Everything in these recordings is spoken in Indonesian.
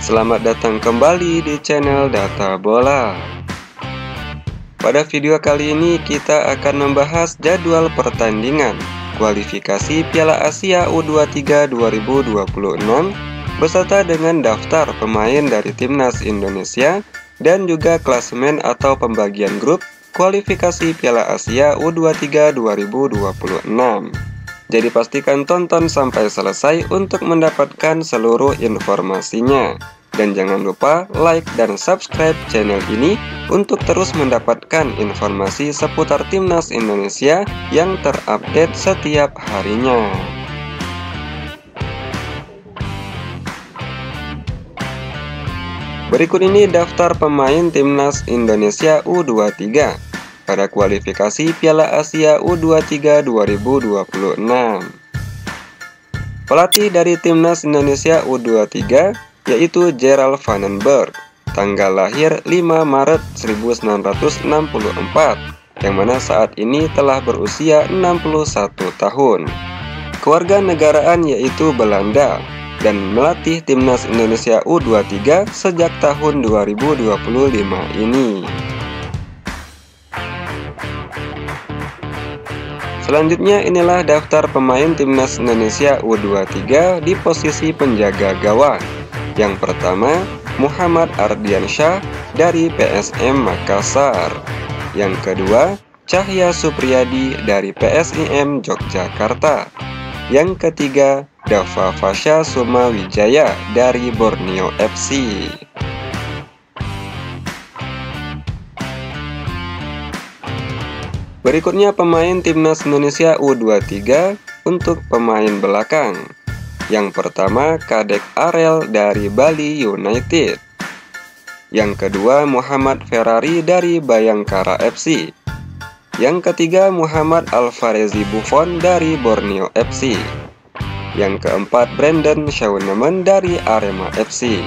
Selamat datang kembali di channel Data Bola. Pada video kali ini kita akan membahas jadwal pertandingan kualifikasi Piala Asia U23 2026 beserta dengan daftar pemain dari Timnas Indonesia dan juga klasemen atau pembagian grup kualifikasi Piala Asia U23 2026. Jadi pastikan tonton sampai selesai untuk mendapatkan seluruh informasinya. Dan jangan lupa like dan subscribe channel ini untuk terus mendapatkan informasi seputar Timnas Indonesia yang terupdate setiap harinya. Berikut ini daftar pemain Timnas Indonesia U23 pada kualifikasi Piala Asia U23 2026. Pelatih dari Timnas Indonesia U23 yaitu Gerald Vandenberg, tanggal lahir 5 Maret 1964, yang mana saat ini telah berusia 61 tahun. Kewarganegaraan yaitu Belanda dan melatih Timnas Indonesia U23 sejak tahun 2025 ini. Selanjutnya inilah daftar pemain Timnas Indonesia U23 di posisi penjaga gawang. Yang pertama, Muhammad Ardiansyah dari PSM Makassar. Yang kedua, Cahya Supriyadi dari PSIM Yogyakarta. Yang ketiga, Dava Fasya Sumawijaya dari Borneo FC. Berikutnya pemain Timnas Indonesia U23 untuk pemain belakang. Yang pertama, Kadek Arel dari Bali United. Yang kedua, Muhammad Ferrari dari Bayangkara FC. Yang ketiga, Muhammad Alvarezi Buffon dari Borneo FC. Yang keempat, Brandon Shauneman dari Arema FC.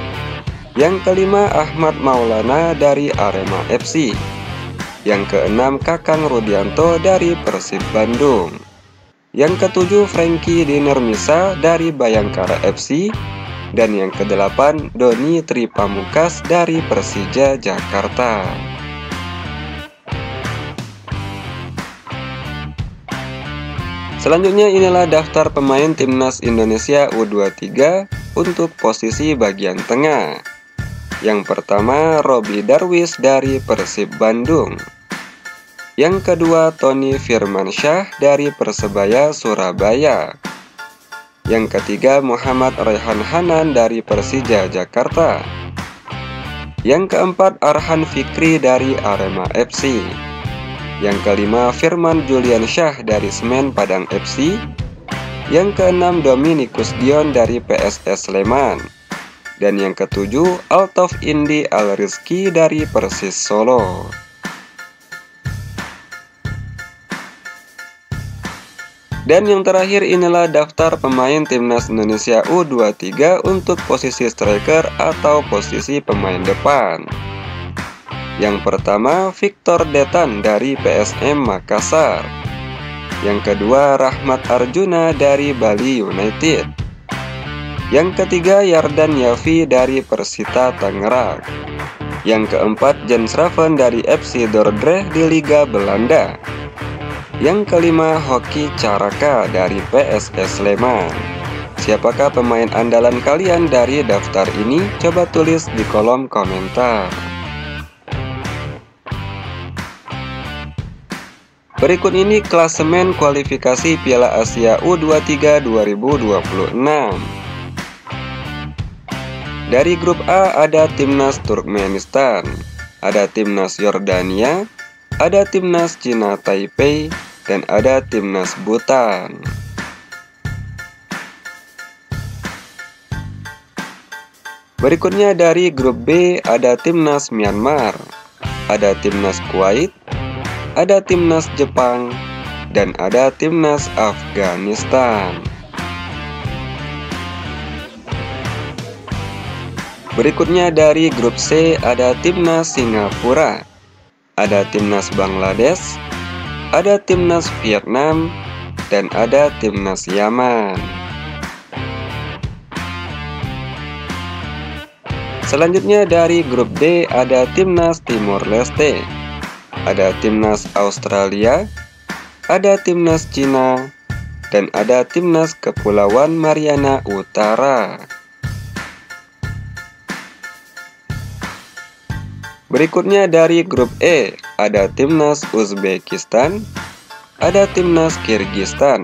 Yang kelima, Ahmad Maulana dari Arema FC. Yang keenam, Kakang Rudianto dari Persib Bandung. Yang ketujuh, Frankie Dinermisa dari Bayangkara FC. Dan yang kedelapan, Doni Tripamukas dari Persija Jakarta. Selanjutnya inilah daftar pemain Timnas Indonesia U23 untuk posisi bagian tengah. Yang pertama, Robi Darwis dari Persib Bandung. Yang kedua, Tony Firmansyah dari Persebaya Surabaya. Yang ketiga, Muhammad Rehan Hanan dari Persija Jakarta. Yang keempat, Arhan Fikri dari Arema FC. Yang kelima, Firman Juliansyah dari Semen Padang FC. Yang keenam, Dominikus Dion dari PSS Sleman. Dan yang ketujuh, Altaf Indi Al-Rizki dari Persis Solo. Dan yang terakhir inilah daftar pemain Timnas Indonesia U23 untuk posisi striker atau posisi pemain depan. Yang pertama, Victor Detan dari PSM Makassar. Yang kedua, Rahmat Arjuna dari Bali United. Yang ketiga, Yardan Yafi dari Persita Tangerang. Yang keempat, Jens Raven dari FC Dordrecht di Liga Belanda. Yang kelima, Hoki Caraka dari PSS Sleman. Siapakah pemain andalan kalian dari daftar ini? Coba tulis di kolom komentar. Berikut ini klasemen kualifikasi Piala Asia U23 2026. Dari grup A ada Timnas Turkmenistan, ada Timnas Yordania, ada Timnas Cina Taipei, dan ada Timnas Bhutan. Berikutnya dari grup B ada Timnas Myanmar, ada Timnas Kuwait, ada Timnas Jepang, dan ada Timnas Afghanistan. Berikutnya dari grup C ada Timnas Singapura, ada Timnas Bangladesh, ada Timnas Vietnam, dan ada Timnas Yaman. Selanjutnya dari grup D ada Timnas Timor Leste, ada Timnas Australia, ada Timnas Cina, dan ada Timnas Kepulauan Mariana Utara. Berikutnya dari grup E ada Timnas Uzbekistan, ada Timnas Kirgistan,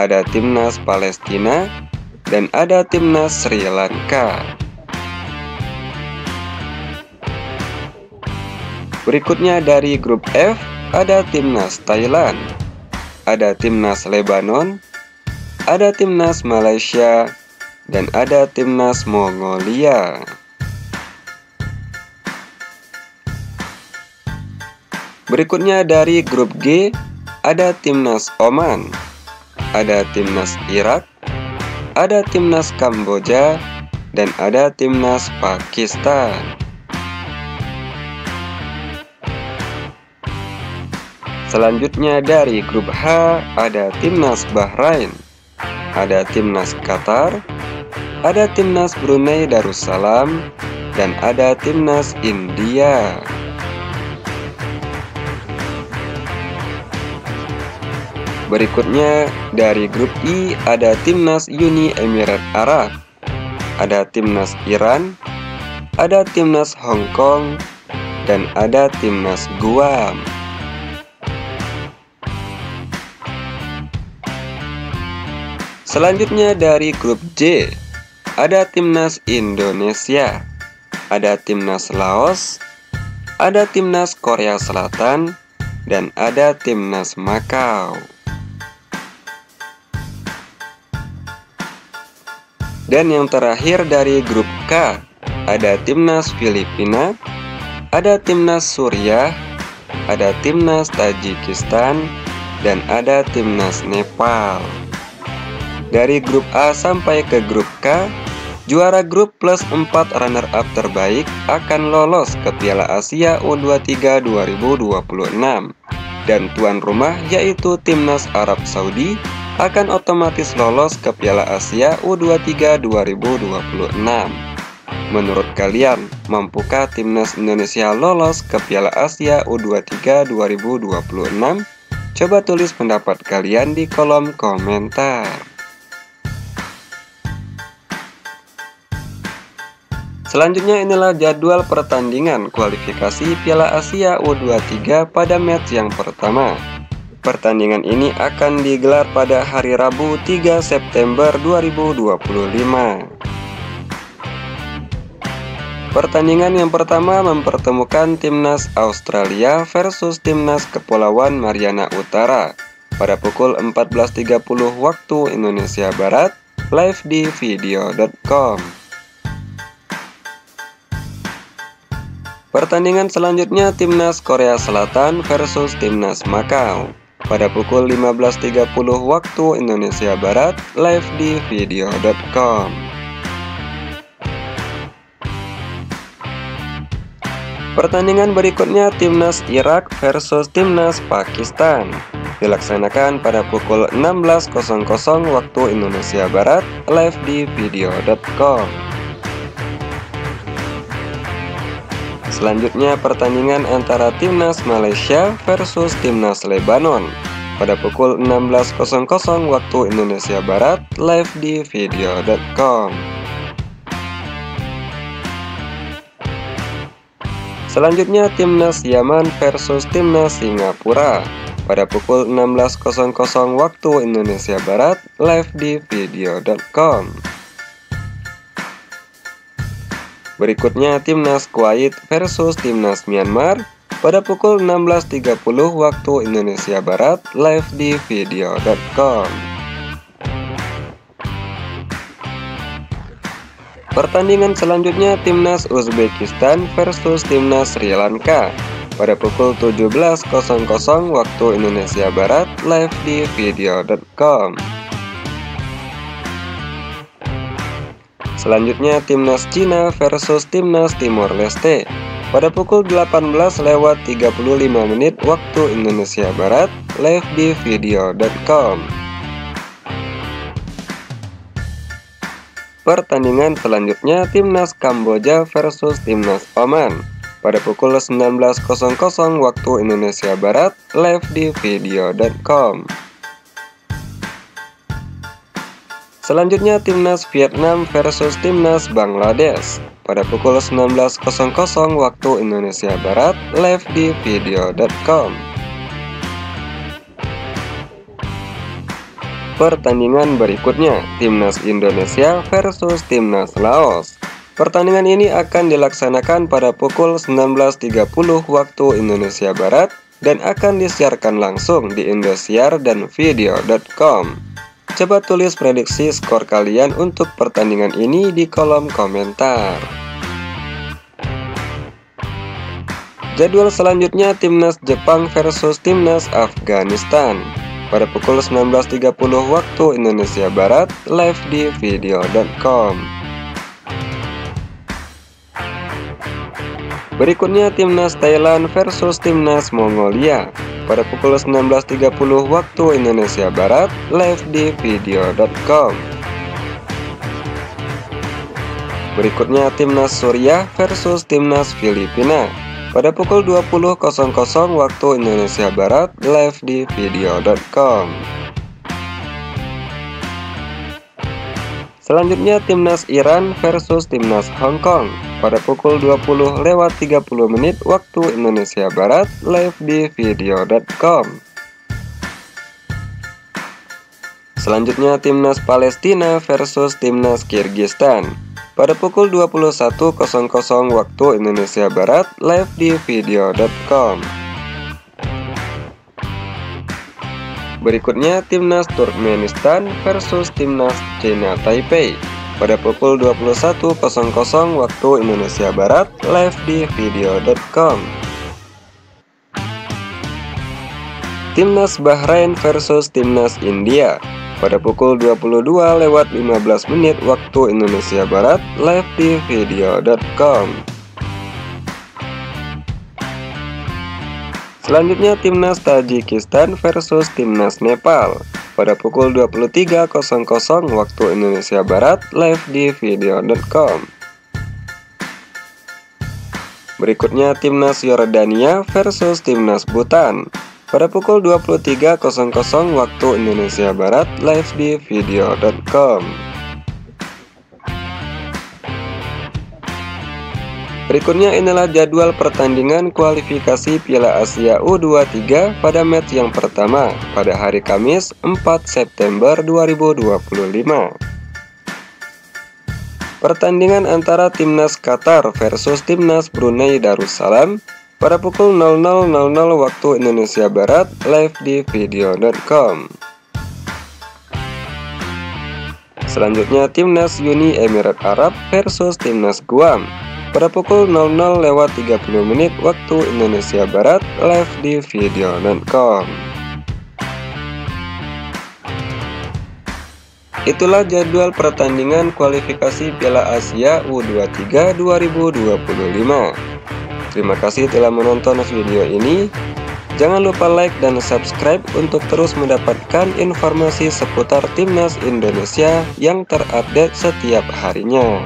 ada Timnas Palestina, dan ada Timnas Sri Lanka. Berikutnya dari grup F ada Timnas Thailand, ada Timnas Lebanon, ada Timnas Malaysia, dan ada Timnas Mongolia. Berikutnya dari grup G ada Timnas Oman, ada Timnas Irak, ada Timnas Kamboja, dan ada Timnas Pakistan. Selanjutnya dari grup H ada Timnas Bahrain, ada Timnas Qatar, ada Timnas Brunei Darussalam, dan ada Timnas India. Berikutnya dari grup I ada Timnas Uni Emirat Arab, ada Timnas Iran, ada Timnas Hong Kong, dan ada Timnas Guam. Selanjutnya dari grup J ada Timnas Indonesia, ada Timnas Laos, ada Timnas Korea Selatan, dan ada Timnas Makau. Dan yang terakhir dari grup K ada Timnas Filipina, ada Timnas Suriah, ada Timnas Tajikistan, dan ada Timnas Nepal. Dari grup A sampai ke grup K, juara grup plus 4 runner-up terbaik akan lolos ke Piala Asia U23 2026. Dan tuan rumah yaitu Timnas Arab Saudi akan otomatis lolos ke Piala Asia U23 2026. Menurut kalian, mampukah Timnas Indonesia lolos ke Piala Asia U23 2026? Coba tulis pendapat kalian di kolom komentar. Selanjutnya inilah jadwal pertandingan kualifikasi Piala Asia U23 pada match yang pertama. Pertandingan ini akan digelar pada hari Rabu 3 September 2025. Pertandingan yang pertama mempertemukan Timnas Australia versus Timnas Kepulauan Mariana Utara pada pukul 14.30 waktu Indonesia Barat, live di video.com. Pertandingan selanjutnya Timnas Korea Selatan versus Timnas Makau pada pukul 15.30 waktu Indonesia Barat, live di video.com. Pertandingan berikutnya Timnas Irak versus Timnas Pakistan dilaksanakan pada pukul 16.00 waktu Indonesia Barat, live di video.com. Selanjutnya pertandingan antara Timnas Malaysia versus Timnas Lebanon pada pukul 16.00 waktu Indonesia Barat, live di video.com. Selanjutnya Timnas Yaman versus Timnas Singapura pada pukul 16.00 waktu Indonesia Barat, live di video.com. Berikutnya Timnas Kuwait versus Timnas Myanmar pada pukul 16.30 waktu Indonesia Barat, live di video.com. Pertandingan selanjutnya Timnas Uzbekistan versus Timnas Sri Lanka pada pukul 17.00 waktu Indonesia Barat, live di video.com. Selanjutnya Timnas Cina versus Timnas Timor Leste pada pukul 18:35 waktu Indonesia Barat, live di video.com. Pertandingan selanjutnya Timnas Kamboja versus Timnas Oman pada pukul 19.00 waktu Indonesia Barat, live di video.com. Selanjutnya Timnas Vietnam versus Timnas Bangladesh pada pukul 19.00 waktu Indonesia Barat, live di video.com. Pertandingan berikutnya Timnas Indonesia versus Timnas Laos. Pertandingan ini akan dilaksanakan pada pukul 19.30 waktu Indonesia Barat dan akan disiarkan langsung di Indosiar dan video.com. Coba tulis prediksi skor kalian untuk pertandingan ini di kolom komentar. Jadwal selanjutnya Timnas Jepang versus Timnas Afghanistan pada pukul 19.30 waktu Indonesia Barat, live di video.com. Berikutnya Timnas Thailand versus Timnas Mongolia pada pukul 19.30 waktu Indonesia Barat, live di video.com. Berikutnya Timnas Suriah versus Timnas Filipina pada pukul 20.00 waktu Indonesia Barat, live di video.com. Selanjutnya Timnas Iran versus Timnas Hong Kong pada pukul 20.30 waktu Indonesia Barat, live di video.com. Selanjutnya Timnas Palestina versus Timnas Kirgistan pada pukul 21.00 waktu Indonesia Barat, live di video.com. Berikutnya Timnas Turkmenistan versus Timnas China Taipei pada pukul 21.00 waktu Indonesia Barat, live di video.com. Timnas Bahrain versus Timnas India pada pukul 22.15 waktu Indonesia Barat, live di video.com. Selanjutnya Timnas Tajikistan versus Timnas Nepal pada pukul 23.00 waktu Indonesia Barat, live di video.com. Berikutnya Timnas Yordania versus Timnas Bhutan pada pukul 23.00 waktu Indonesia Barat, live di video.com. Berikutnya inilah jadwal pertandingan kualifikasi Piala Asia U23 pada match yang pertama pada hari Kamis 4 September 2025. Pertandingan antara Timnas Qatar versus Timnas Brunei Darussalam pada pukul 00.00 waktu Indonesia Barat, live di video.com. Selanjutnya Timnas Uni Emirat Arab versus Timnas Guam pada pukul 00.30 waktu Indonesia Barat, live di video.com. Itulah jadwal pertandingan kualifikasi Piala Asia U23 2025. Terima kasih telah menonton video ini. Jangan lupa like dan subscribe untuk terus mendapatkan informasi seputar Timnas Indonesia yang terupdate setiap harinya.